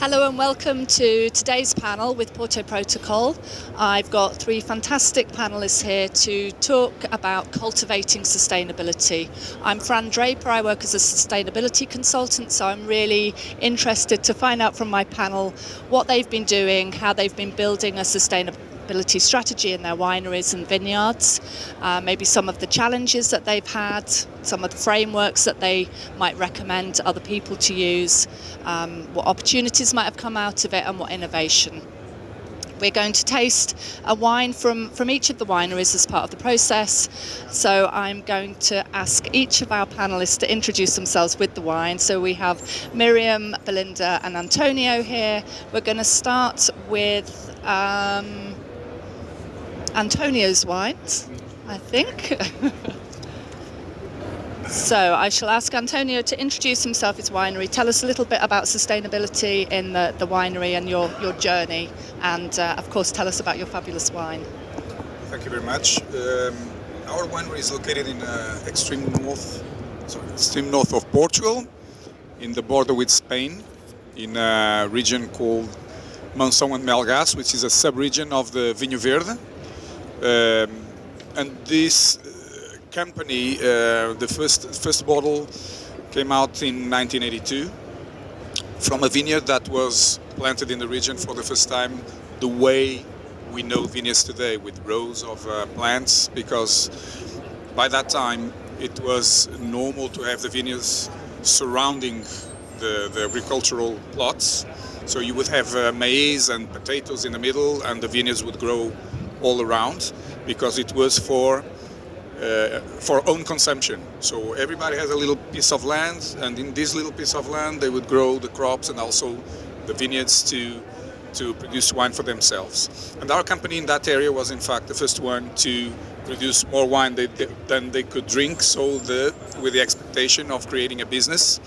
Hello and welcome to today's panel with Porto Protocol. I've got three fantastic panelists here to talk about cultivating sustainability. I'm Fran Draper, I work as a sustainability consultant, so I'm really interested to find out from my panel what they've been doing, how they've been building a sustainability strategy in their wineries and vineyards, maybe some of the challenges that they've had, some of the frameworks that they might recommend to other people to use, what opportunities might have come out of it, and what innovation. We're going to taste a wine from each of the wineries as part of the process. So I'm going to ask each of our panelists to introduce themselves with the wine. So we have Miriam, Belinda and Antonio here. We're going to start with Antonio's wines, I think. So I shall ask Antonio to introduce himself, his winery, tell us a little bit about sustainability in the winery and your journey, and of course tell us about your fabulous wine. Thank you very much. Our winery is located in extreme north of Portugal, in the border with Spain, in a region called Mendonça and Melgas, which is a sub-region of the Vinho Verde. And this company, the first bottle came out in 1982 from a vineyard that was planted in the region for the first time the way we know vineyards today, with rows of plants, because by that time it was normal to have the vineyards surrounding the agricultural plots. So you would have maize and potatoes in the middle, and the vineyards would grow all around, because it was for own consumption. So everybody has a little piece of land, and in this little piece of land they would grow the crops and also the vineyards to produce wine for themselves. And our company in that area was in fact the first one to produce more wine than they could drink, so with the expectation of creating a business.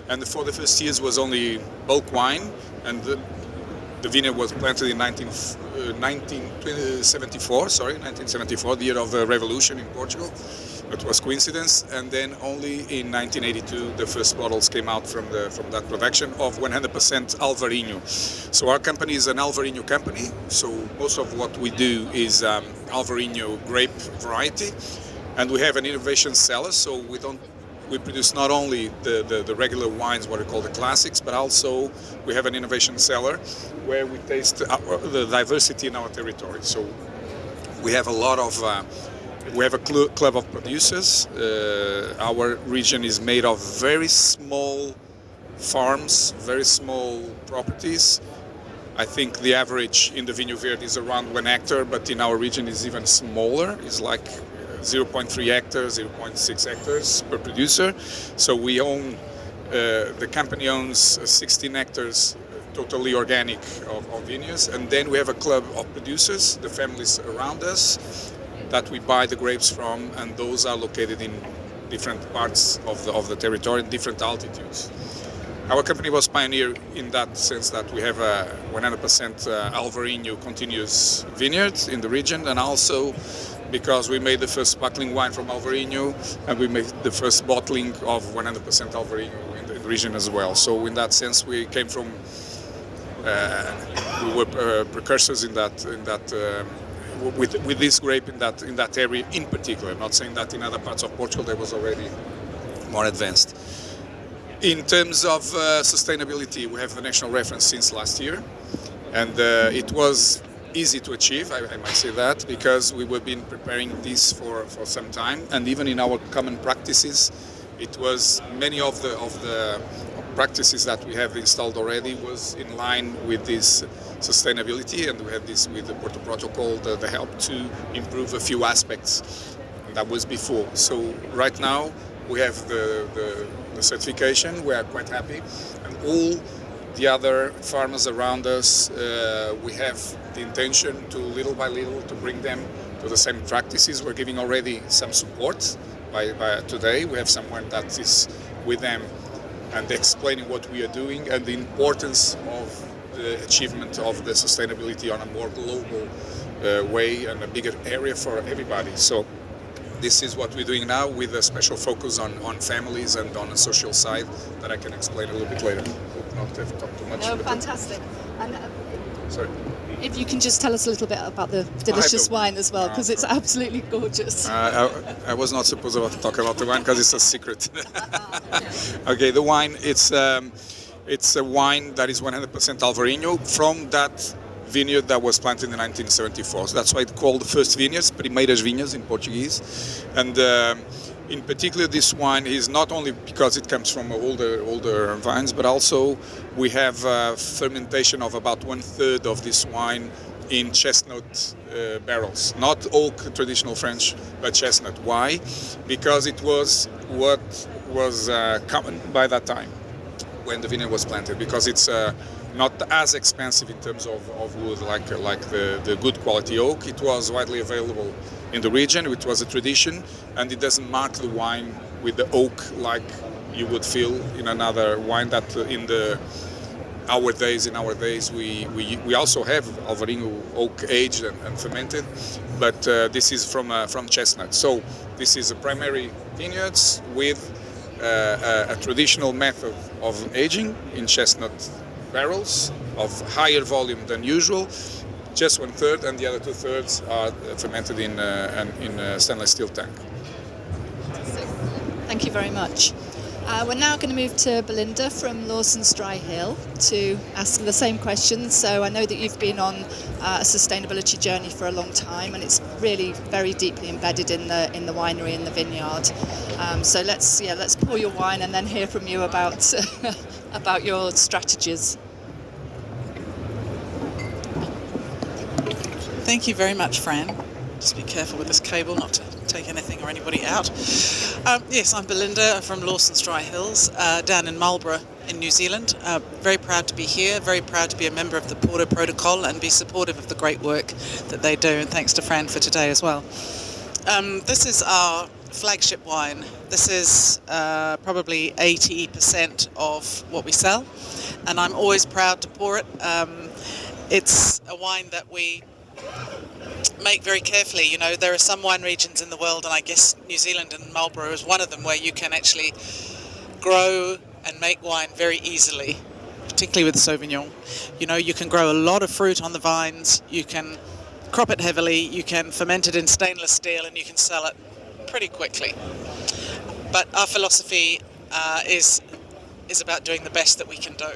And for the first years was only bulk wine, and the vineyard was planted in 1974, the year of the revolution in Portugal. It was coincidence, and then only in 1982 the first bottles came out from that production of 100% Alvarinho. So our company is an Alvarinho company. So most of what we do is Alvarinho grape variety, and we have an innovation cellar. So we produce not only the regular wines, what we call the classics, but also we have an innovation cellar where we taste the diversity in our territory. So we have we have a club of producers. Our region is made of very small farms, very small properties. I think the average in the Vinho Verde is around 1 hectare, but in our region is even smaller. It's like 0.3 hectares, 0.6 hectares per producer. So we own, the company owns 16 hectares totally organic of vineyards, and then we have a club of producers, the families around us, that we buy the grapes from, and those are located in different parts of the territory, in different altitudes. Our company was pioneer in that sense that we have a 100% Alvarinho continuous vineyard in the region, and also because we made the first sparkling wine from Alvarinho, and we made the first bottling of 100% Alvarinho in the region as well. So in that sense, we came from, we were precursors in that with this grape in that area in particular. I'm not saying that in other parts of Portugal there was already more advanced. In terms of sustainability, we have the national reference since last year, and it was easy to achieve, I might say that, because we were been preparing this for some time, and even in our common practices, it was many of the practices that we have installed already was in line with this sustainability, and we had this with the Porto Protocol, the help to improve a few aspects, and that was before. So right now we have the certification, we are quite happy, and all the other farmers around us, we have the intention to little by little to bring them to the same practices. We're giving already some support by today. We have someone that is with them and explaining what we are doing and the importance of the achievement of the sustainability on a more global way and a bigger area for everybody. So this is what we're doing now, with a special focus on families and on a social side that I can explain a little bit later. not have talked too much. No, fantastic. And Sorry. if you can just tell us a little bit about the delicious wine as well, because it's absolutely gorgeous. I was not supposed to talk about the wine because it's a secret. Okay, the wine, it's a wine that is 100% Alvarinho from that vineyard that was planted in 1974. So that's why it's called the first vineyards, Primeras Vinhas in Portuguese. And in particular, this wine is not only because it comes from older vines, but also we have fermentation of about 1/3 of this wine in chestnut barrels, not oak, traditional French, but chestnut. Why? Because it was what was common by that time when the vineyard was planted, because it's not as expensive in terms of wood like the good quality oak. It was widely available in the region, which was a tradition, and it doesn't mark the wine with the oak like you would feel in another wine that in our days we also have Alvarinho oak aged and fermented, but this is from chestnut. So this is a primary vineyards with a traditional method of aging in chestnut barrels of higher volume than usual, just 1/3, and the other 2/3 are fermented in a stainless steel tank. Thank you very much. We're now going to move to Belinda from Lawson Soalheiro to ask the same questions. So I know that you've been on a sustainability journey for a long time, and it's really very deeply embedded in the winery and the vineyard. So let's pour your wine and then hear from you about about your strategies. Thank you very much, Fran. Just be careful with this cable not to take anything or anybody out. Yes, I'm Belinda from Lawson Soalheiro, down in Marlborough in New Zealand. Very proud to be here, very proud to be a member of the Porto Protocol and be supportive of the great work that they do, and thanks to Fran for today as well. This is our flagship wine. This is probably 80% of what we sell, and I'm always proud to pour it. It's a wine that we make very carefully. You know, there are some wine regions in the world, and I guess New Zealand and Marlborough is one of them, where you can actually grow and make wine very easily, particularly with Sauvignon. You know, you can grow a lot of fruit on the vines, you can crop it heavily, you can ferment it in stainless steel, and you can sell it pretty quickly. But our philosophy is about doing the best that we can do.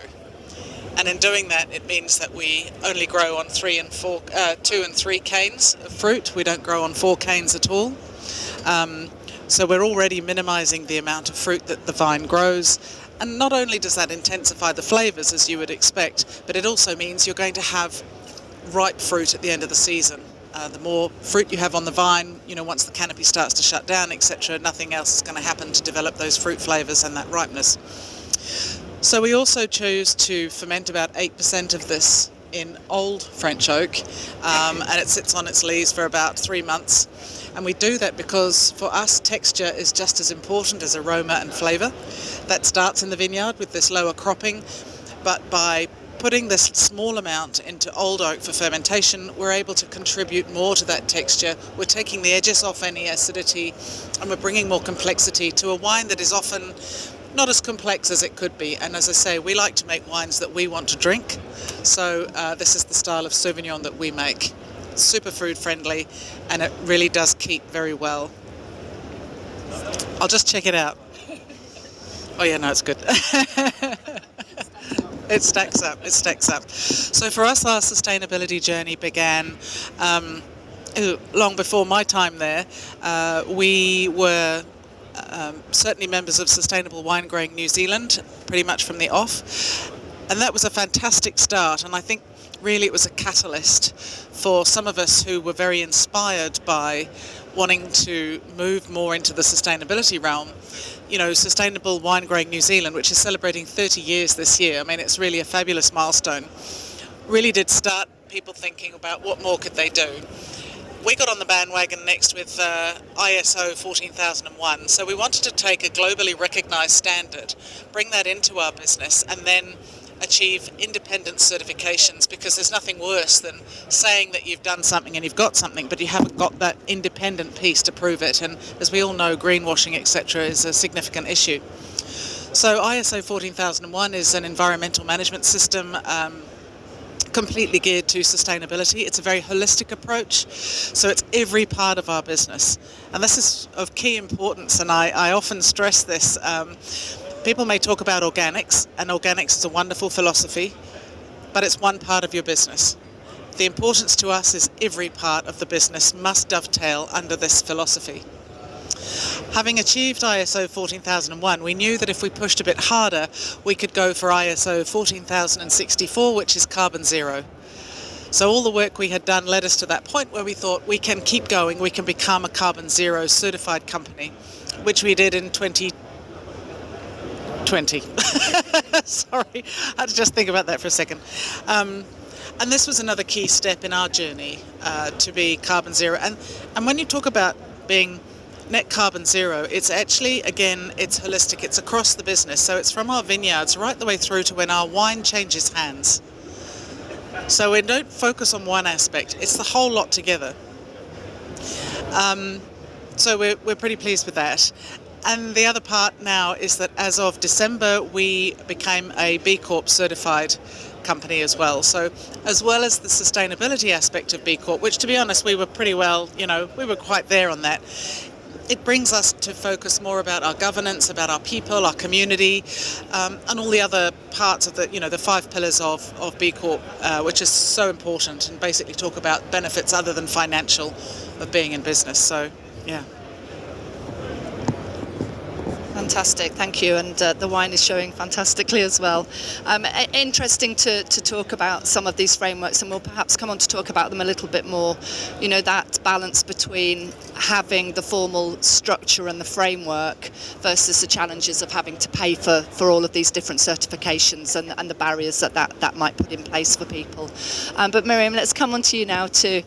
And in doing that, it means that we only grow on 2 and 3 canes of fruit. We don't grow on 4 canes at all. So we're already minimizing the amount of fruit that the vine grows. And not only does that intensify the flavors, as you would expect, but it also means you're going to have ripe fruit at the end of the season. The more fruit you have on the vine, you know, once the canopy starts to shut down, etc., nothing else is going to happen to develop those fruit flavors and that ripeness. So we also choose to ferment about 8% of this in old French oak, and it sits on its lees for about 3 months. And we do that because for us texture is just as important as aroma and flavour. That starts in the vineyard with this lower cropping, but by putting this small amount into old oak for fermentation, we're able to contribute more to that texture. We're taking the edges off any acidity, and we're bringing more complexity to a wine that is often not as complex as it could be. And as I say, we like to make wines that we want to drink. So this is the style of Sauvignon that we make. Super food friendly, and it really does keep very well. I'll just check it out. Oh yeah, no, it's good. It stacks up, it stacks up. So for us, our sustainability journey began long before my time there. We were certainly members of Sustainable Wine Growing New Zealand, pretty much from the off. And that was a fantastic start, and I think really it was a catalyst for some of us who were very inspired by wanting to move more into the sustainability realm. You know, Sustainable Wine Growing New Zealand, which is celebrating 30 years this year, I mean, it's really a fabulous milestone, really did start people thinking about what more could they do. We got on the bandwagon next with ISO 14001, so we wanted to take a globally recognised standard, bring that into our business, and then achieve independent certifications, because there's nothing worse than saying that you've done something and you've got something, but you haven't got that independent piece to prove it. And as we all know, greenwashing, etc., is a significant issue. So ISO 14001 is an environmental management system completely geared to sustainability. It's a very holistic approach, so it's every part of our business. And this is of key importance, and I often stress this. People may talk about organics, and organics is a wonderful philosophy, but it's one part of your business. The importance to us is every part of the business must dovetail under this philosophy. Having achieved ISO 14001, we knew that if we pushed a bit harder, we could go for ISO 14064, which is carbon zero. So all the work we had done led us to that point where we thought we can keep going, we can become a carbon zero certified company, which we did in 2020. Sorry, I had to just think about that for a second. And this was another key step in our journey to be carbon zero. And when you talk about being net carbon zero, it's actually, again, it's holistic. It's across the business. So it's from our vineyards right the way through to when our wine changes hands. So we don't focus on one aspect. It's the whole lot together. So we're pretty pleased with that. And the other part now is that as of December, we became a B Corp certified company as well. So as well as the sustainability aspect of B Corp, which to be honest, we were pretty well, we were quite there on that. It brings us to focus more about our governance, about our people, our community, and all the other parts of the 5 pillars of B Corp, which is so important, and basically talk about benefits other than financial of being in business. So, yeah. Fantastic, thank you, and the wine is showing fantastically as well. Interesting to talk about some of these frameworks, and we'll perhaps come on to talk about them a little bit more. That balance between having the formal structure and the framework versus the challenges of having to pay for all of these different certifications and the barriers that might put in place for people. But Miriam, let's come on to you now to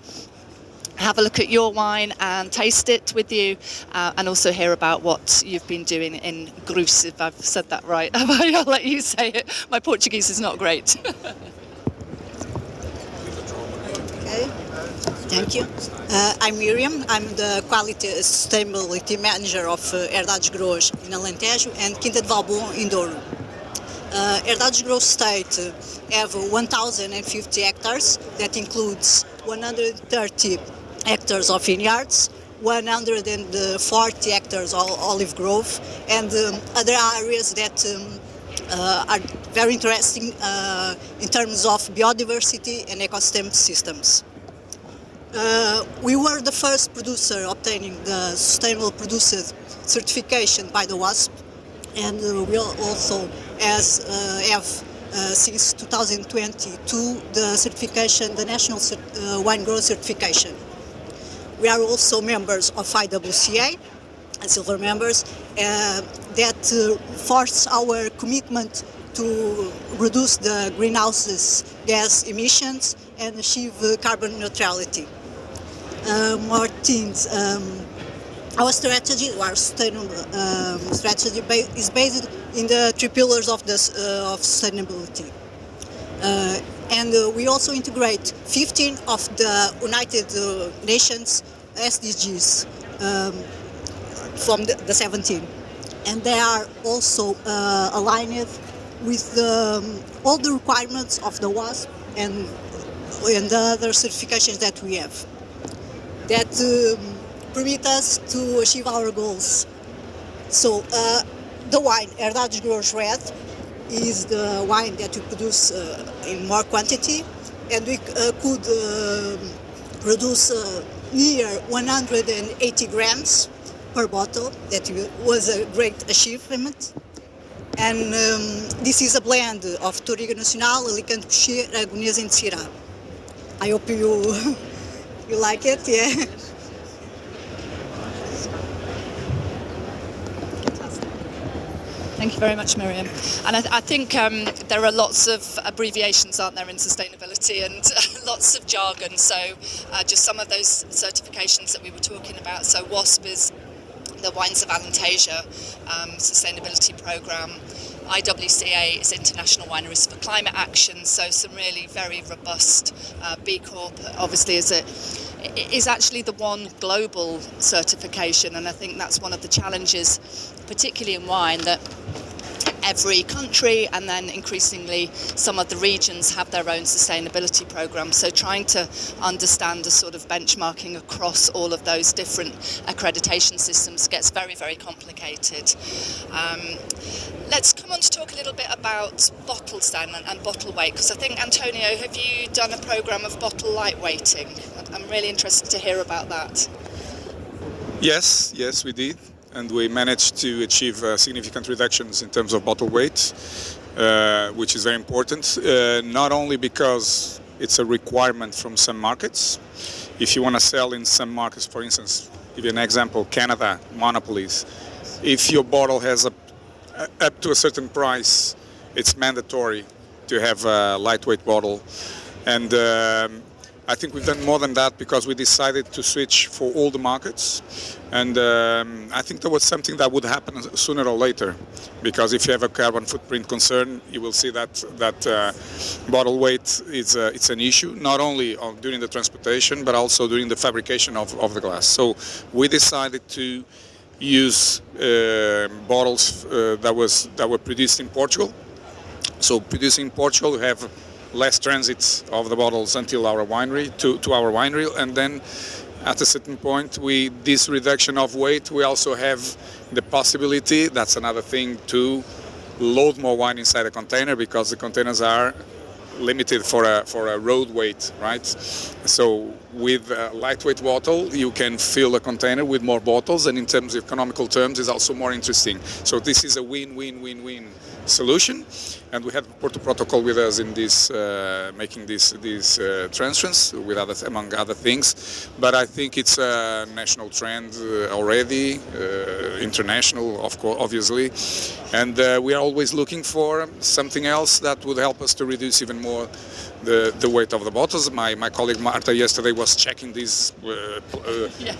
have a look at your wine and taste it with you, and also hear about what you've been doing in Grous, if I've said that right. I'll let you say it. My Portuguese is not great. Okay, thank you. I'm Miriam. I'm the Quality Sustainability Manager of Herdade Grous in Alentejo and Quinta de Valbon in Douro. Herdade Grous State have 1,050 hectares. That includes 130 hectares of vineyards, 140 hectares of olive grove, and other areas that are very interesting in terms of biodiversity and ecosystem systems. We were the first producer obtaining the Sustainable Producer certification by the WASP, and we also have since 2022 the certification, the National Wine Grower Certification. We are also members of IWCA, silver members, that force our commitment to reduce the greenhouse gas emissions and achieve carbon neutrality. More things. Our strategy, our sustainable strategy is based in the 3 pillars of sustainability. And we also integrate 15 of the United Nations SDGs from the 17. And they are also aligned with all the requirements of the WASP and the other certifications that we have that permit us to achieve our goals. So the wine, Herdade Grous Red, is the wine that we produce in more quantity, and we could produce near 180 grams per bottle. That was a great achievement. And this is a blend of Touriga Nacional, Alicante Puxê, Aragonês and Syrah. I hope you like it, yeah. Thank you very much, Miriam. And I think there are lots of abbreviations, aren't there, in sustainability, and lots of jargon. So just some of those certifications that we were talking about. So WASP is the Wines of Alentejo Sustainability Programme. IWCA is International Wineries for Climate Action. So some really very robust. B Corp obviously is actually the one global certification, and I think that's one of the challenges, particularly in wine, that every country, and then increasingly some of the regions have their own sustainability programs. So trying to understand the sort of benchmarking across all of those different accreditation systems gets very, very complicated. Let's come on to talk a little bit about bottles then and bottle weight, because I think, Antonio, have you done a program of bottle lightweighting? I'm really interested to hear about that. Yes, we did. And we managed to achieve significant reductions in terms of bottle weight, which is very important, not only because it's a requirement from some markets. If you want to sell in some markets, for instance, give you an example, Canada, monopolies, if your bottle has up to a certain price, it's mandatory to have a lightweight bottle. And I think we've done more than that because we decided to switch for all the markets. And I think that was something that would happen sooner or later, because if you have a carbon footprint concern, you will see that bottle weight is it's an issue, not only during the transportation, but also during the fabrication of the glass. So we decided to use bottles that were produced in Portugal. So producing in Portugal, we have less transit of the bottles until our winery, to our winery, and then at a certain point, this reduction of weight, we also have the possibility, that's another thing, to load more wine inside a container, because the containers are limited for a road weight, right? So with a lightweight bottle, you can fill a container with more bottles, and in terms of economical terms, is also more interesting. So this is a win-win-win-win solution, and we have Porto Protocol with us in this making these transference, with among other things. But I think it's a national trend already, international, of course, obviously, and we are always looking for something else that would help us to reduce even more the weight of the bottles. My colleague Marta yesterday was checking these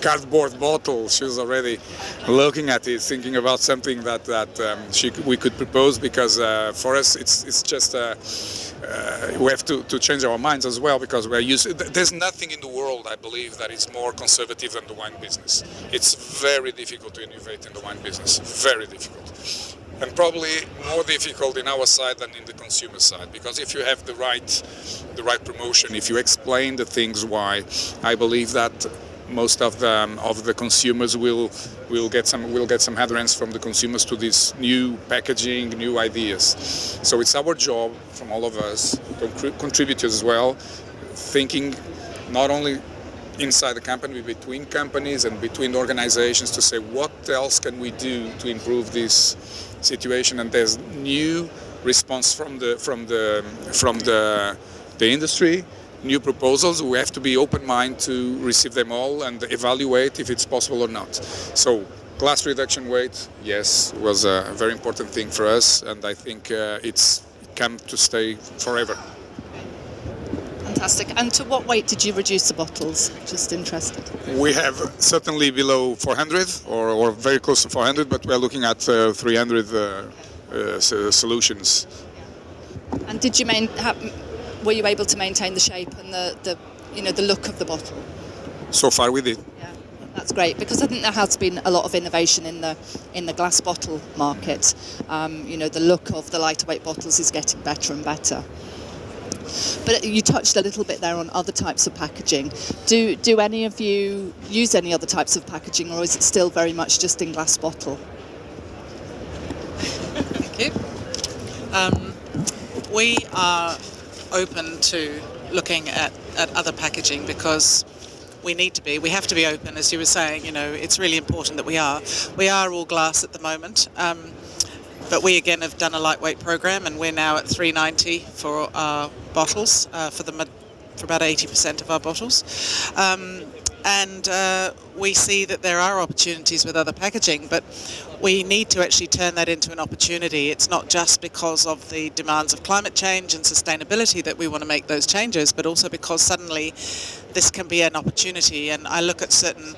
cardboard bottles. She was already looking at it, thinking about something that we could propose, because for us it's just we have to change our minds as well, because there's nothing in the world, I believe, that is more conservative than the wine business. It's very difficult to innovate in the wine business, very difficult. And probably more difficult in our side than in the consumer side, because if you have the right promotion, if you explain the things why, I believe that most of the consumers will get some adherence from the consumers to this new packaging, new ideas. So it's our job, from all of us, contributors as well, thinking not only inside the company, between companies and between organizations, to say what else can we do to improve this situation. And there's new response from the industry, new proposals. We have to be open-minded to receive them all and evaluate if it's possible or not. So glass reduction weight, yes, was a very important thing for us, and I think it's come to stay forever. Fantastic. And to what weight did you reduce the bottles? Just interested. We have certainly below 400 or very close to 400, but we're looking at 300 solutions. And did you were you able to maintain the shape and the look of the bottle? So far we did. Yeah, that's great, because I think there has been a lot of innovation in the glass bottle market. The look of the lighter weight bottles is getting better and better. But you touched a little bit there on other types of packaging. Do any of you use any other types of packaging, or is it still very much just in glass bottle? Thank you. We are open to looking at other packaging, because we have to be open, as you were saying. It's really important that we are all glass at the moment. But we again have done a lightweight program, and we're now at 390 for our bottles, for about 80% of our bottles. And we see that there are opportunities with other packaging, but we need to actually turn that into an opportunity. It's not just because of the demands of climate change and sustainability that we want to make those changes, but also because suddenly this can be an opportunity. And I look at certain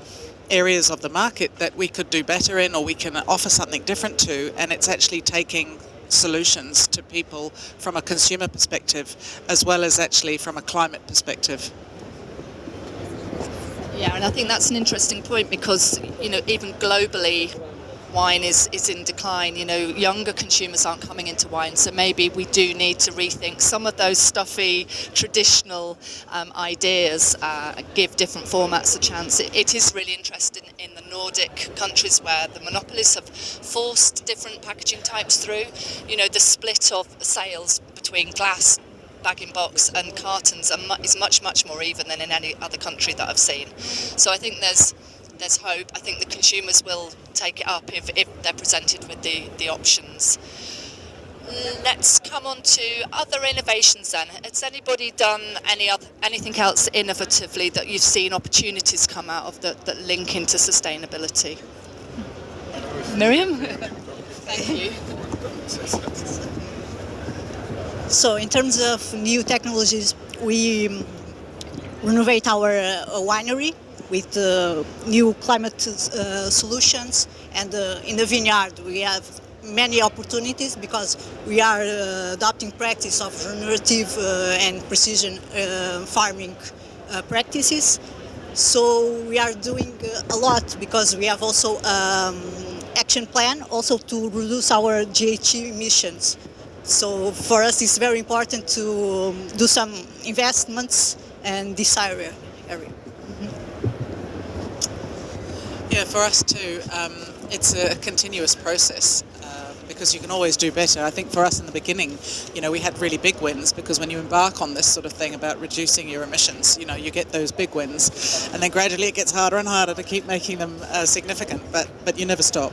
areas of the market that we could do better in, or we can offer something different to, and it's actually taking solutions to people from a consumer perspective, as well as actually from a climate perspective. Yeah, and I think that's an interesting point, because even globally wine is in decline. You know, younger consumers aren't coming into wine, so maybe we do need to rethink some of those stuffy traditional ideas, give different formats a chance. It is really interesting in the Nordic countries where the monopolies have forced different packaging types through. You know, the split of sales between glass, bag-in-box and cartons is much more even than in any other country that I've seen. So I think there's hope. I think the consumers will take it up if they're presented with the options. Let's come on to other innovations then. Has anybody done anything else innovatively that you've seen opportunities come out of that link into sustainability? Miriam? Thank you. So in terms of new technologies, we renovate our winery with new climate solutions, and in the vineyard we have many opportunities because we are adopting practice of regenerative and precision farming practices. So we are doing a lot because we have also action plan also to reduce our GHG emissions. So for us it's very important to do some investments in this area. Yeah, for us too, it's a continuous process because you can always do better. I think for us in the beginning, you know, we had really big wins because when you embark on this sort of thing about reducing your emissions, you know, you get those big wins, and then gradually it gets harder and harder to keep making them significant, but you never stop.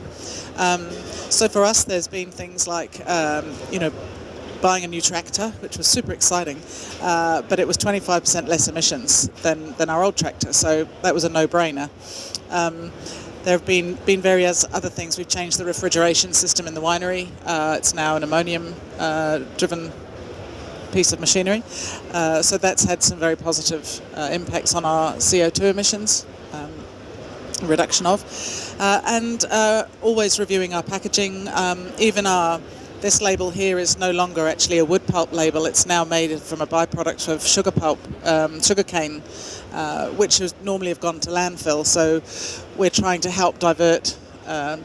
So for us, there's been things like, you know, buying a new tractor, which was super exciting, but it was 25% less emissions than our old tractor, so that was a no-brainer. There have been various other things. We've changed the refrigeration system in the winery. It's now an ammonium-driven piece of machinery, so that's had some very positive impacts on our CO2 emissions, reduction of, and always reviewing our packaging. Even this label here is no longer actually a wood pulp label. It's now made from a byproduct of sugar pulp, sugarcane, which would normally have gone to landfill. So we're trying to help divert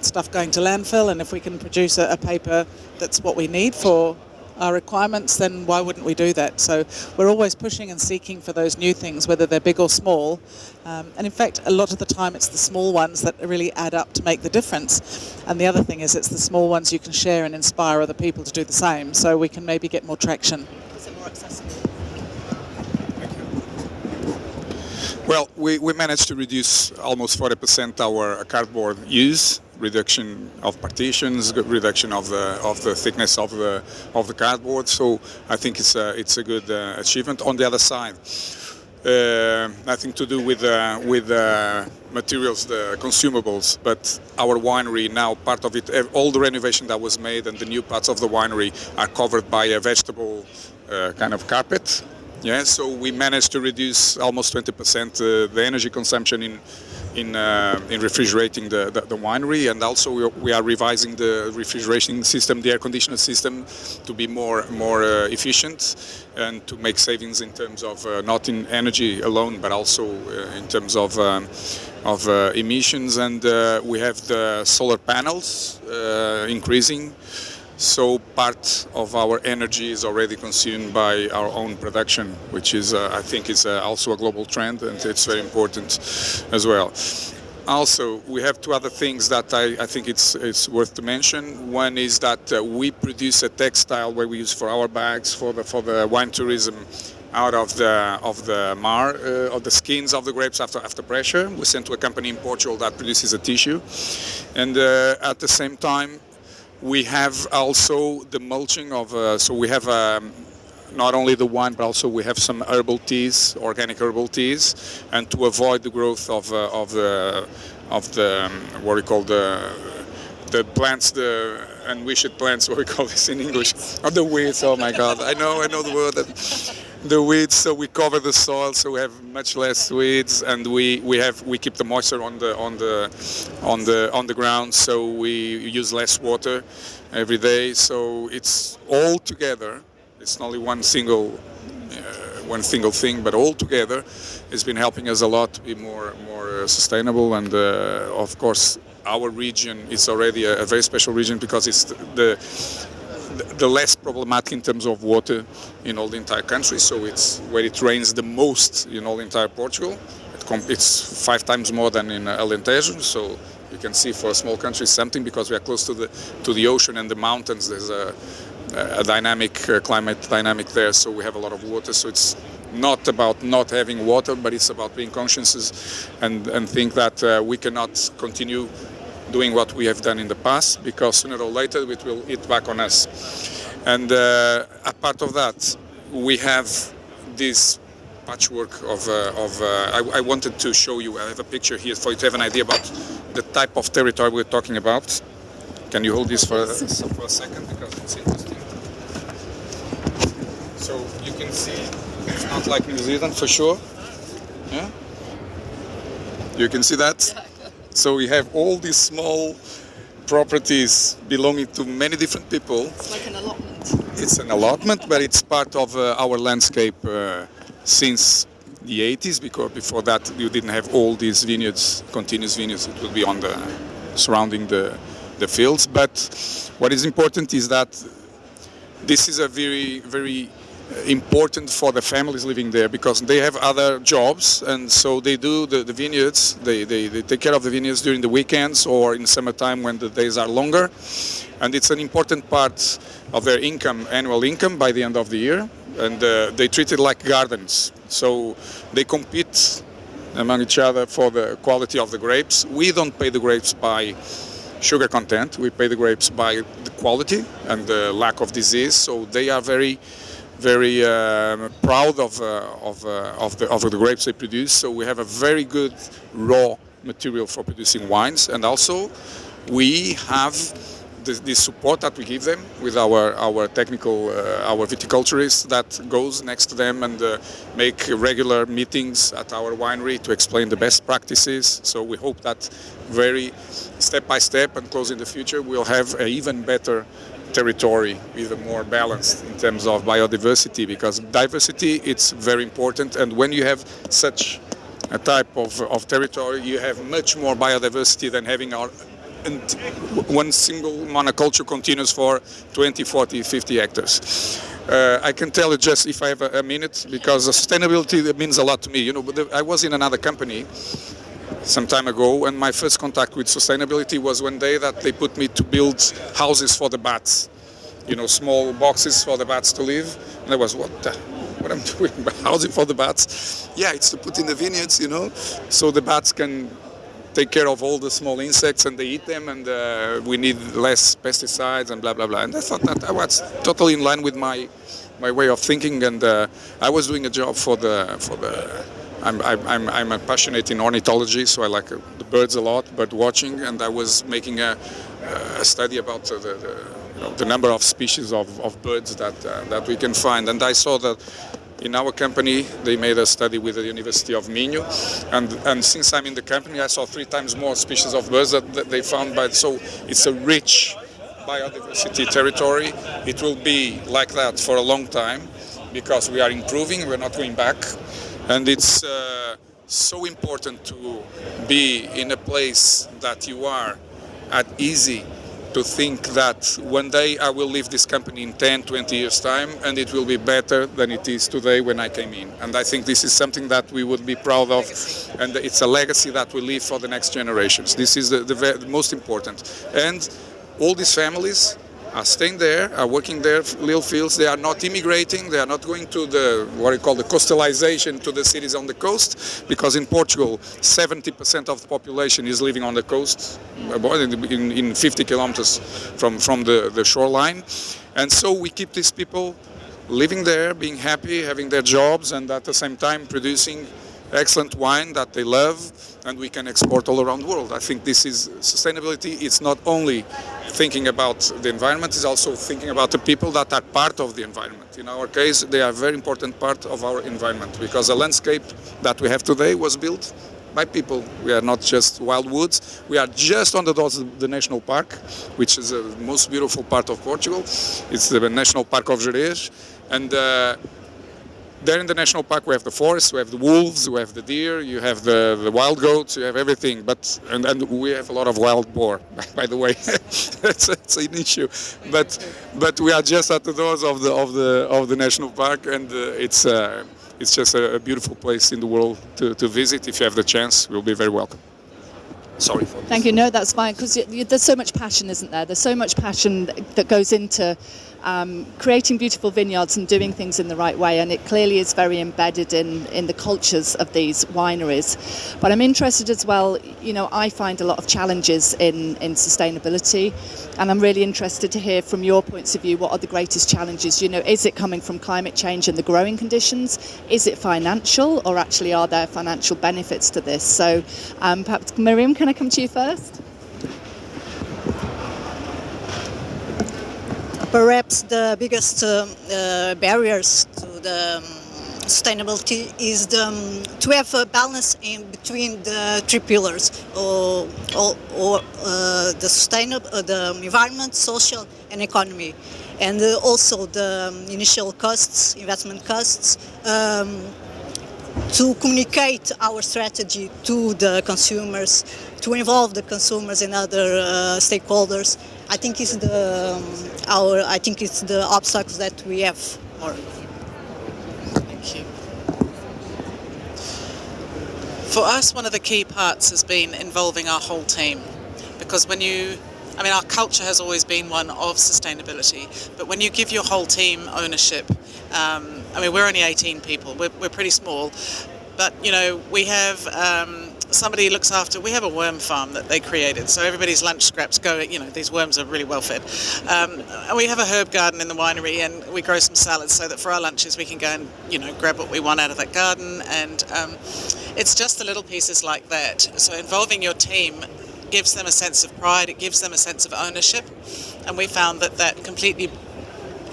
stuff going to landfill, and if we can produce a paper that's what we need for our requirements, then why wouldn't we do that? So we're always pushing and seeking for those new things, whether they're big or small. And in fact, a lot of the time it's the small ones that really add up to make the difference. And the other thing is it's the small ones you can share and inspire other people to do the same, so we can maybe get more traction. Is it more accessible? Well, we managed to reduce almost 40% our cardboard use, reduction of partitions, reduction of the thickness of the cardboard. So I think it's a good achievement. On the other side, nothing to do with materials, the consumables, but our winery now, part of it, all the renovation that was made and the new parts of the winery are covered by a vegetable kind of carpet. Yeah, so we managed to reduce almost 20% the energy consumption in refrigerating the winery, and also we are revising the refrigeration system, the air conditioner system, to be more efficient and to make savings in terms of not in energy alone, but also in terms of emissions. And we have the solar panels increasing. So part of our energy is already consumed by our own production, which is, I think, is also a global trend, and it's very important as well. Also, we have two other things that I think it's worth to mention. One is that we produce a textile where we use for our bags for the wine tourism out of the mar of the skins of the grapes after pressure. We send to a company in Portugal that produces a tissue, and at the same time, we have also the mulching of, so we have not only the wine, but also we have some herbal teas, organic herbal teas, and to avoid the growth of the what we call the plants, the unwished plants, what we call this in English, or the weeds. Oh my God, I know the word. The weeds, so we cover the soil, so we have much less weeds, and we keep the moisture on the ground, so we use less water every day. So it's all together. It's not only one single thing, but all together, it's been helping us a lot to be more sustainable. And of course, our region is already a very special region because it's the less problematic in terms of water in all the entire country. So it's where it rains the most in all the entire Portugal. It's 5 times more than in Alentejo. So you can see for a small country something, because we are close to the ocean and the mountains. There's a dynamic climate dynamic there. So we have a lot of water. So it's not about not having water, but it's about being conscious and think that we cannot continue doing what we have done in the past, because sooner or later it will hit back on us. And a part of that, we have this patchwork of I wanted to show you. I have a picture here for you to have an idea about the type of territory we're talking about. Can you hold this for a second, because it's interesting. So you can see it's not like New Zealand for sure. Yeah? You can see that? So we have all these small properties belonging to many different people. It's like an allotment. It's an allotment, but it's part of our landscape since the 80s, because before that you didn't have all these vineyards, continuous vineyards. It would be on the surrounding the fields. But what is important is that this is a very, very important for the families living there, because they have other jobs, and so they do the vineyards, they take care of the vineyards during the weekends or in summertime when the days are longer, and it's an important part of their income, annual income by the end of the year, and they treat it like gardens. So they compete among each other for the quality of the grapes. We don't pay the grapes by sugar content, we pay the grapes by the quality and the lack of disease. So they are very proud of the grapes they produce. So we have a very good raw material for producing wines, and also we have the support that we give them with our technical our viticulturists that goes next to them and make regular meetings at our winery to explain the best practices. So we hope that very step by step and close in the future we'll have an even better territory, even more balanced in terms of biodiversity, because diversity it's very important, and when you have such a type of territory you have much more biodiversity than having one single monoculture continuous for 20, 40, 50 hectares. I can tell you, just if I have a minute, because sustainability means a lot to me. You know, I was in another company some time ago, and my first contact with sustainability was one day that they put me to build houses for the bats, you know, small boxes for the bats to live. And I was, what I'm doing, housing for the bats? Yeah, it's to put in the vineyards, you know, so the bats can take care of all the small insects and they eat them, and we need less pesticides and blah blah blah. And I thought that I was totally in line with my way of thinking, and I was doing a job for the. I'm a passionate in ornithology, so I like the birds a lot, bird watching, and I was making a study about the number of species of birds that we can find, and I saw that in our company they made a study with the University of Minho, and since I'm in the company I saw 3 times more species of birds that they found. So it's a rich biodiversity territory. It will be like that for a long time because we are improving, we're not going back. And it's so important to be in a place that you are at easy to think that one day I will leave this company in 10, 20 years time and it will be better than it is today when I came in. And I think this is something that we would be proud of, and it's a legacy that we leave for the next generations. This is the most important. And all these families are staying there, are working there, little fields. They are not immigrating. They are not going to what you call the coastalization, to the cities on the coast, because in Portugal, 70% of the population is living on the coast, in 50 kilometers from the shoreline. And so we keep these people living there, being happy, having their jobs, and at the same time producing excellent wine that they love, and we can export all around the world. I think this is sustainability. It's not only thinking about the environment, it's also thinking about the people that are part of the environment. In our case, they are a very important part of our environment, because the landscape that we have today was built by people. We are not just wild woods. We are just on the doors of the national park, which is the most beautiful part of Portugal. It's the National Park of Gerês, and there in the national park we have the forest, we have the wolves, we have the deer, you have the wild goats, you have everything. But and we have a lot of wild boar, by the way. it's an issue. But we are just at the doors of the national park, and it's just a beautiful place in the world to visit. If you have the chance, you'll be very welcome. Sorry for this. Thank you. No, that's fine, because there's so much passion, isn't there? There's so much passion that goes into creating beautiful vineyards and doing things in the right way, and it clearly is very embedded in the cultures of these wineries. But I'm interested as well, I find a lot of challenges in sustainability, and I'm really interested to hear from your points of view, what are the greatest challenges? Is it coming from climate change and the growing conditions? Is it financial, or actually are there financial benefits to this? So perhaps, Miriam, can I come to you first? Perhaps the biggest barriers to the sustainability is to have a balance in between the three pillars, or the environment, social, and economy, and also the initial costs, investment costs. To communicate our strategy to the consumers, to involve the consumers and other stakeholders, I think it's the obstacles that we have. Thank you. For us, one of the key parts has been involving our whole team, because our culture has always been one of sustainability, but when you give your whole team ownership, we're only 18 people, we're pretty small, but we have somebody looks after, we have a worm farm that they created, so everybody's lunch scraps go, these worms are really well fed. And we have a herb garden in the winery, and we grow some salads so that for our lunches we can go and, grab what we want out of that garden, and it's just the little pieces like that. So involving your team gives them a sense of pride, it gives them a sense of ownership, and we found that completely,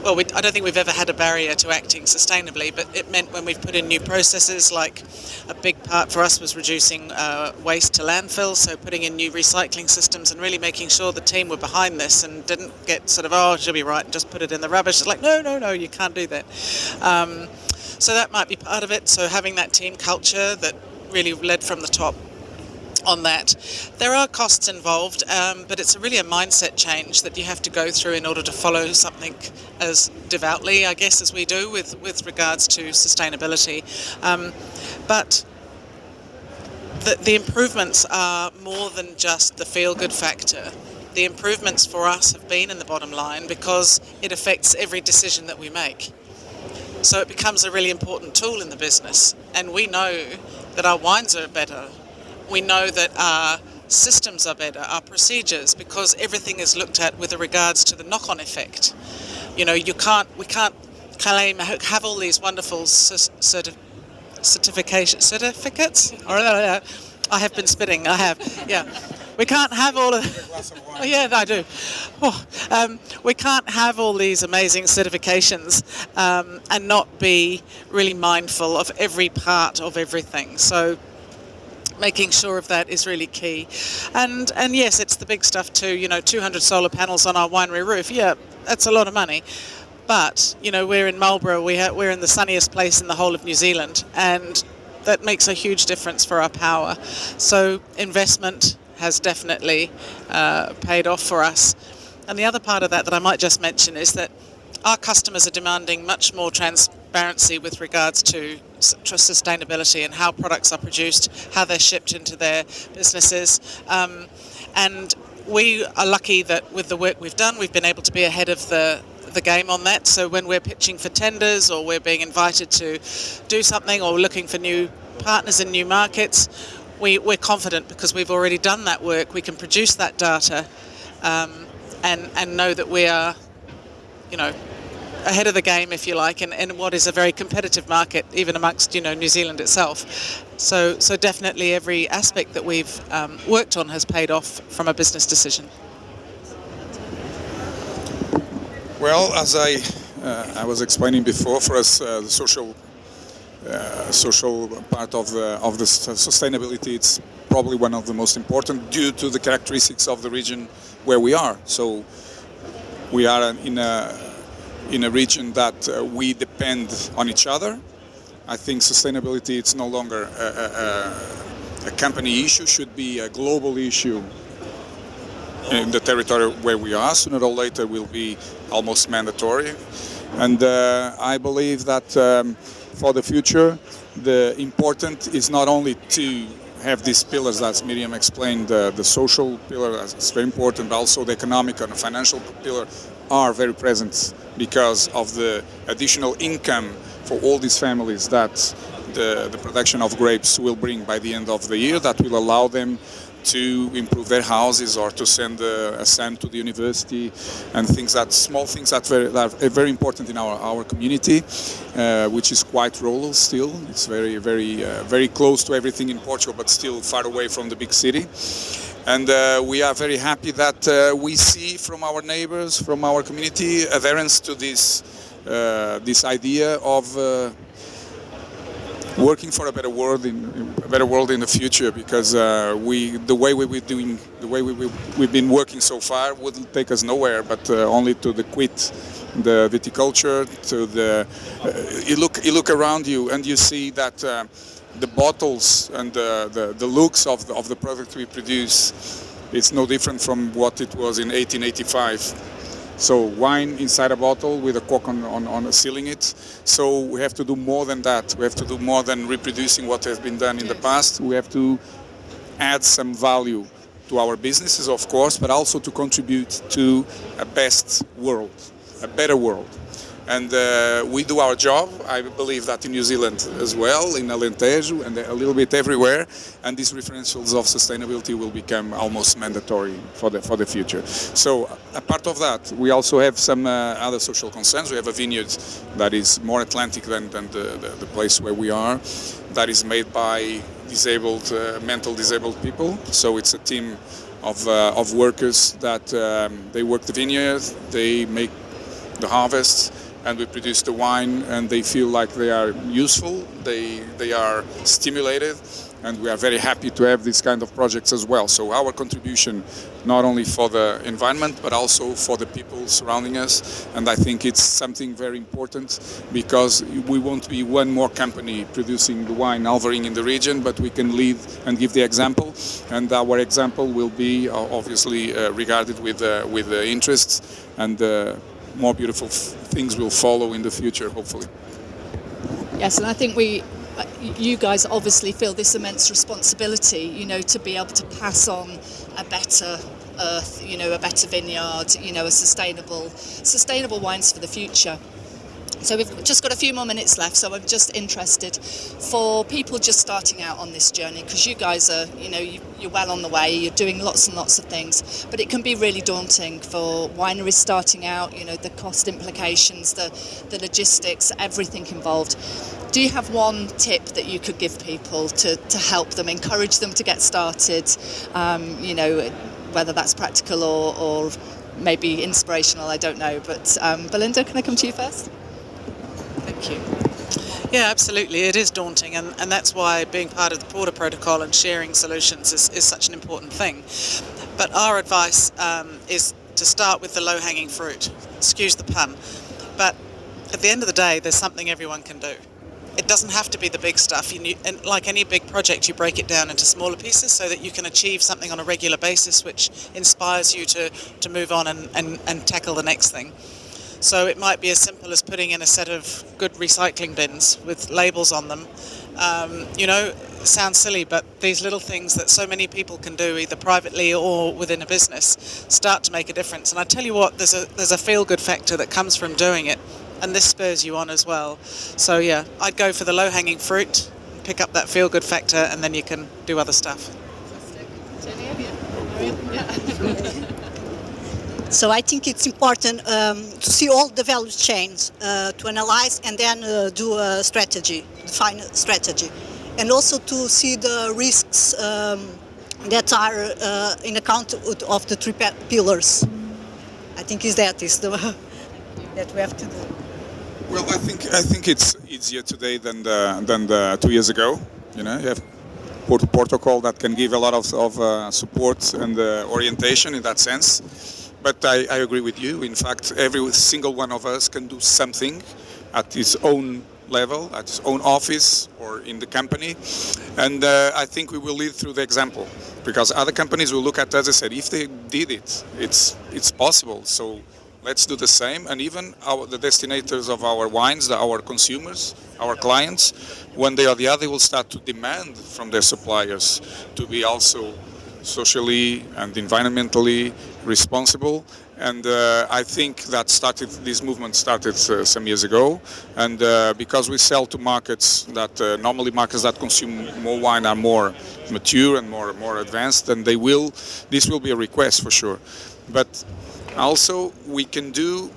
I don't think we've ever had a barrier to acting sustainably, but it meant when we've put in new processes, like a big part for us was reducing waste to landfill, so putting in new recycling systems and really making sure the team were behind this and didn't get sort of, it should be right, and just put it in the rubbish. It's like, no, you can't do that. So that might be part of it, so having that team culture that really led from the top on that. There are costs involved, but it's really a mindset change that you have to go through in order to follow something as devoutly, I guess, as we do with regards to sustainability. But the improvements are more than just the feel-good factor. The improvements for us have been in the bottom line because it affects every decision that we make. So it becomes a really important tool in the business, and we know that our wines are better. We know that our systems are better, our procedures, because everything is looked at with regards to the knock-on effect. We can't claim, have all these wonderful certificates. I have been spitting, yeah. We can't have all of... Oh, yeah, I do. We can't have all these amazing certifications and not be really mindful of every part of everything. So making sure of that is really key. And yes, it's the big stuff too, 200 solar panels on our winery roof. Yeah, that's a lot of money. But, we're in Marlborough, we're in the sunniest place in the whole of New Zealand, and that makes a huge difference for our power. So investment has definitely paid off for us. And the other part of that I might just mention is that our customers are demanding much more transparency with regards to sustainability and how products are produced, how they're shipped into their businesses. And we are lucky that with the work we've done, we've been able to be ahead of the game on that. So when we're pitching for tenders or we're being invited to do something or looking for new partners in new markets, we're confident because we've already done that work. We can produce that data and know that we are, ahead of the game, if you like, in what is a very competitive market, even amongst, New Zealand itself. So definitely every aspect that we've worked on has paid off from a business decision. Well, as I was explaining before, for us, the social part of the sustainability, it's probably one of the most important due to the characteristics of the region where we are. So we are in a region that we depend on each other. I think sustainability it's no longer a company issue, should be a global issue in the territory where we are. Sooner or later will be almost mandatory. And I believe that for the future, the important is not only to have these pillars, as Miriam explained, the social pillar is very important, but also the economic and the financial pillar are very present because of the additional income for all these families that the production of grapes will bring by the end of the year, that will allow them to improve their houses or to send a son to the university, and small things that are very important in our community, which is quite rural still. It's very close to everything in Portugal, but still far away from the big city. And we are very happy that we see from our neighbors, from our community, adherence to this idea of working for a better world in the future, because the way we've been working so far wouldn't take us nowhere, but only to quit the viticulture. You look around you and you see that the bottles and the looks of the product we produce, it's no different from what it was in 1885. So wine inside a bottle with a cork on sealing it. So we have to do more than that. We have to do more than reproducing what has been done in the past. We have to add some value to our businesses, of course, but also to contribute to a better world. And we do our job. I believe that in New Zealand as well, in Alentejo, and a little bit everywhere. And these referentials of sustainability will become almost mandatory for the future. So a part of that, we also have some other social concerns. We have a vineyard that is more Atlantic than the place where we are, that is made by mentally disabled people. So it's a team of workers that they work the vineyard, they make the harvest, and we produce the wine, and they feel like they are useful, they are stimulated, and we are very happy to have these kind of projects as well. So our contribution, not only for the environment, but also for the people surrounding us, and I think it's something very important, because we won't be one more company producing the wine Alvarinho in the region, but we can lead and give the example, and our example will be obviously regarded with interest, and more beautiful things will follow in the future, hopefully. Yes, and I think you guys obviously feel this immense responsibility, to be able to pass on a better earth, a better vineyard, a sustainable wines for the future. So we've just got a few more minutes left, so I'm just interested for people just starting out on this journey, because you guys are, you're well on the way, you're doing lots and lots of things, but it can be really daunting for wineries starting out, the cost implications, the logistics, everything involved. Do you have one tip that you could give people to help them, encourage them to get started, whether that's practical or maybe inspirational, I don't know, but Belinda, can I come to you first? Thank you. Yeah, absolutely. It is daunting, and that's why being part of the Porto Protocol and sharing solutions is such an important thing. But our advice is to start with the low-hanging fruit. Excuse the pun. But at the end of the day, there's something everyone can do. It doesn't have to be the big stuff. And like any big project, you break it down into smaller pieces so that you can achieve something on a regular basis, which inspires you to move on and tackle the next thing. So it might be as simple as putting in a set of good recycling bins with labels on them. It sounds silly, but these little things that so many people can do, either privately or within a business, start to make a difference. And I tell you what, there's a feel-good factor that comes from doing it, and this spurs you on as well. So yeah, I'd go for the low-hanging fruit, pick up that feel-good factor, and then you can do other stuff. So I think it's important to see all the value chains, to analyze and then define a strategy. And also to see the risks that are in account of the three pillars. I think that we have to do. Well, I think it's easier today than 2 years ago. You have Porto Protocol that can give a lot of support and orientation in that sense. But I agree with you. In fact, every single one of us can do something at his own level, at his own office or in the company. And I think we will lead through the example, because other companies will look at us and say, if they did it, it's possible. So let's do the same. And even the destinators of our wines, our consumers, our clients, one day or the other will start to demand from their suppliers to be also socially and environmentally responsible. And I think that this movement started some years ago. And because we sell to markets that normally markets that consume more wine are more mature and more advanced, and this will be a request for sure. But also we can do,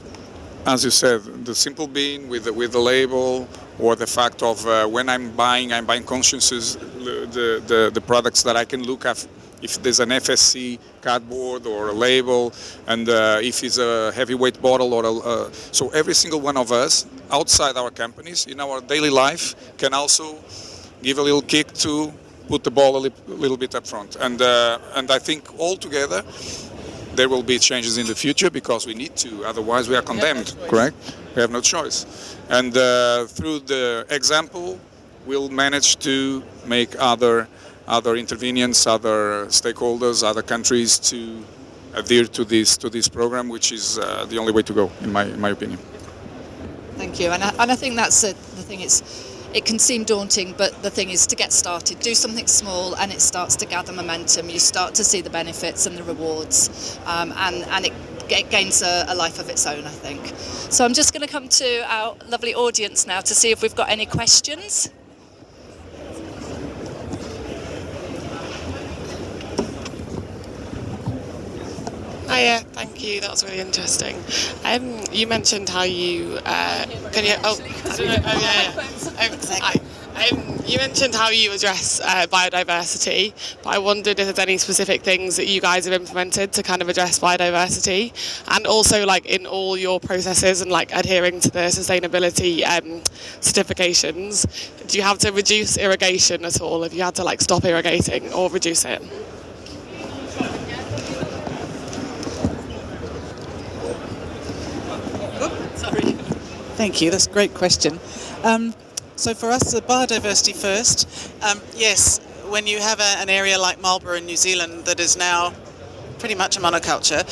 as you said, the simple bean with the label, or the fact of when I'm buying conscious the products that I can look at. If there's an FSC cardboard or a label, and if it's a heavyweight bottle or so every single one of us outside our companies in our daily life can also give a little kick to put the ball a little bit up front. And I think altogether there will be changes in the future, because we need to, otherwise we are condemned, correct? We have no choice. And through the example, we'll manage to make other intervenients, other stakeholders, other countries to adhere to this program, which is the only way to go, in my opinion. Thank you. And I think that's the thing. It can seem daunting, but the thing is to get started. Do something small, and it starts to gather momentum. You start to see the benefits and the rewards, and it gains a life of its own, I think. So I'm just going to come to our lovely audience now to see if we've got any questions. Hiya, thank you. That was really interesting. You mentioned how you can you? Oh, I don't know. Oh yeah. You mentioned how you address biodiversity, but I wondered if there's any specific things that you guys have implemented to kind of address biodiversity, and also like in all your processes and like adhering to the sustainability certifications. Do you have to reduce irrigation at all? Have you had to like stop irrigating or reduce it? Thank you. That's a great question. So for us, the biodiversity first. Yes, when you have an area like Marlborough in New Zealand that is now pretty much a monoculture,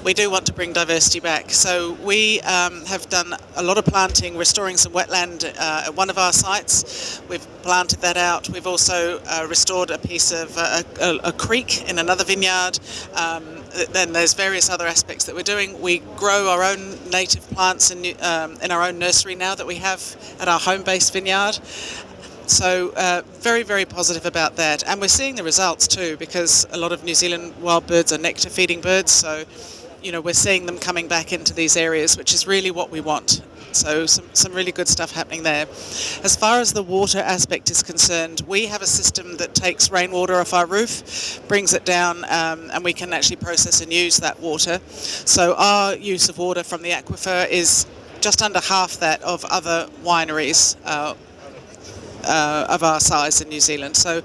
we do want to bring diversity back. So we have done a lot of planting, restoring some wetland at one of our sites. We've planted that out. We've also restored a piece of a creek in another vineyard. Then there's various other aspects that we're doing. We grow our own native plants in our own nursery now that we have at our home-based vineyard. So very, very positive about that. And we're seeing the results too, because a lot of New Zealand wild birds are nectar feeding birds. So, you know, we're seeing them coming back into these areas, which is really what we want. So some really good stuff happening there. As far as the water aspect is concerned, we have a system that takes rainwater off our roof, brings it down, and we can actually process and use that water. So our use of water from the aquifer is just under half that of other wineries of our size in New Zealand. So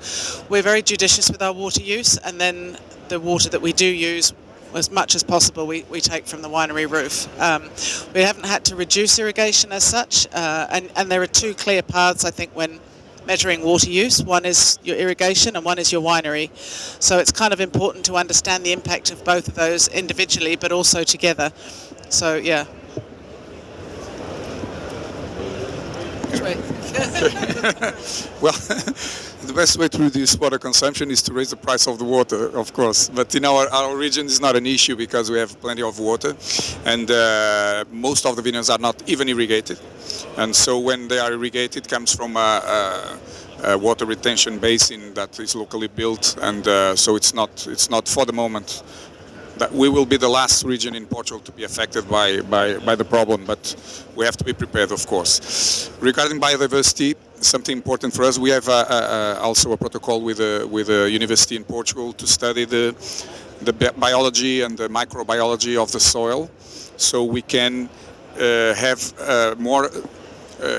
we're very judicious with our water use, and then the water that we do use, as much as possible, we take from the winery roof. We haven't had to reduce irrigation as such, and there are two clear paths, I think, when measuring water use. One is your irrigation and one is your winery. So it's kind of important to understand the impact of both of those individually, but also together. So, yeah. Well, the best way to reduce water consumption is to raise the price of the water, of course. But in our region, it's not an issue because we have plenty of water, and most of the vineyards are not even irrigated. And so when they are irrigated, it comes from a water retention basin that is locally built, and so it's not for the moment. That we will be the last region in Portugal to be affected by the problem, but we have to be prepared, of course. Regarding biodiversity, something important for us, we have also a protocol with a university in Portugal to study the biology and the microbiology of the soil, so we can have more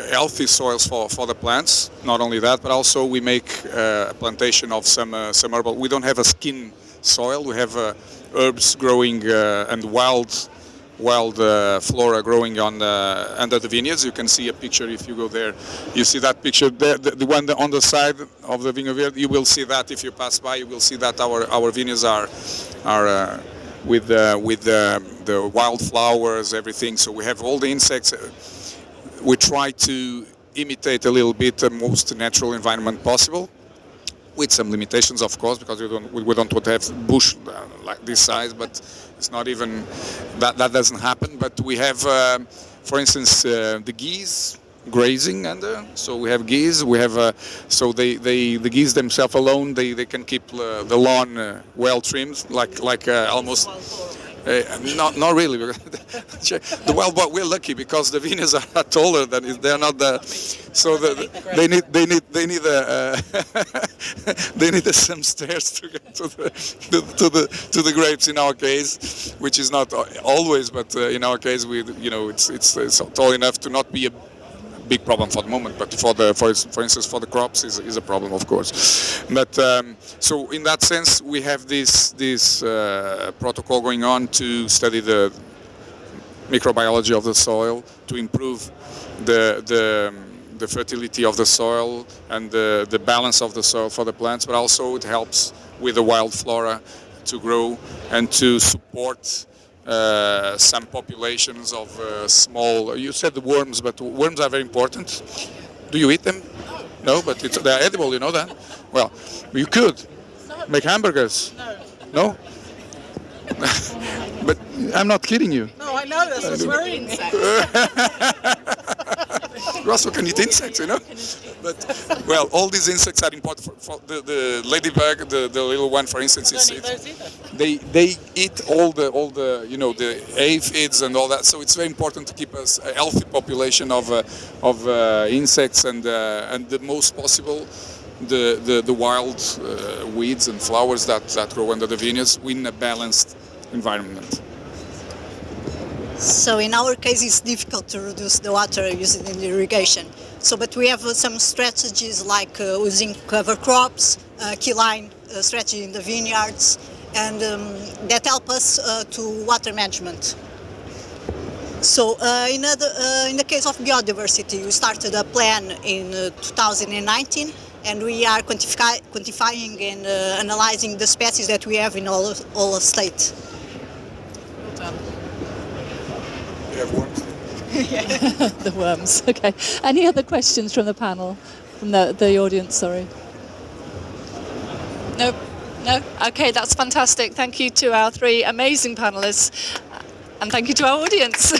healthy soils for the plants. Not only that, but also we make a plantation of some herbal. We don't have a skin soil. We have herbs growing and wild wild flora growing on under the vineyards. You can see a picture if you go there. You see that picture there, the one on the side of the Vinho Verde. You will see that if you pass by. You will see that our vineyards are with the wildflowers, everything. So we have all the insects. We try to imitate a little bit the most natural environment possible, with some limitations, of course, because we don't want to have bush like this size, but it's not even that doesn't happen. But we have, for instance, the geese grazing under. So we have geese. We have so the geese themselves alone they can keep the lawn well trimmed, like almost. Not really. The wild boar, we're lucky because the vineyards are taller than they're not the. So they need some stairs to get to the grapes in our case, which is not always, but in our case it's tall enough to not be a big problem for the moment, but for instance for the crops is a problem, of course. But so in that sense we have this protocol going on to study the microbiology of the soil, to improve the fertility of the soil and the balance of the soil for the plants, but also it helps with the wild flora to grow and to support some populations of small. You said the worms, but worms are very important. Do you eat them? No, but they're edible. You know that. Well, you could make hamburgers. No. But I'm not kidding you. No, I know, that's what's worrying me. You also can eat insects, you know. But well, all these insects are important. For the ladybug, the little one, for instance, they eat all the the aphids and all that. So it's very important to keep us a healthy population of insects and the most possible the wild weeds and flowers that grow under the vineyards in a balanced environment. So in our case, it's difficult to reduce the water used in irrigation. So, but we have some strategies like using cover crops, keyline strategy in the vineyards, and that help us to water management. So in the case of biodiversity, we started a plan in 2019, and we are quantifying and analyzing the species that we have in all the states. Well done. You have worms. The worms. Okay. Any other questions from the panel, from the audience? Sorry. No. No. Okay, that's fantastic. Thank you to our three amazing panelists, and thank you to our audience.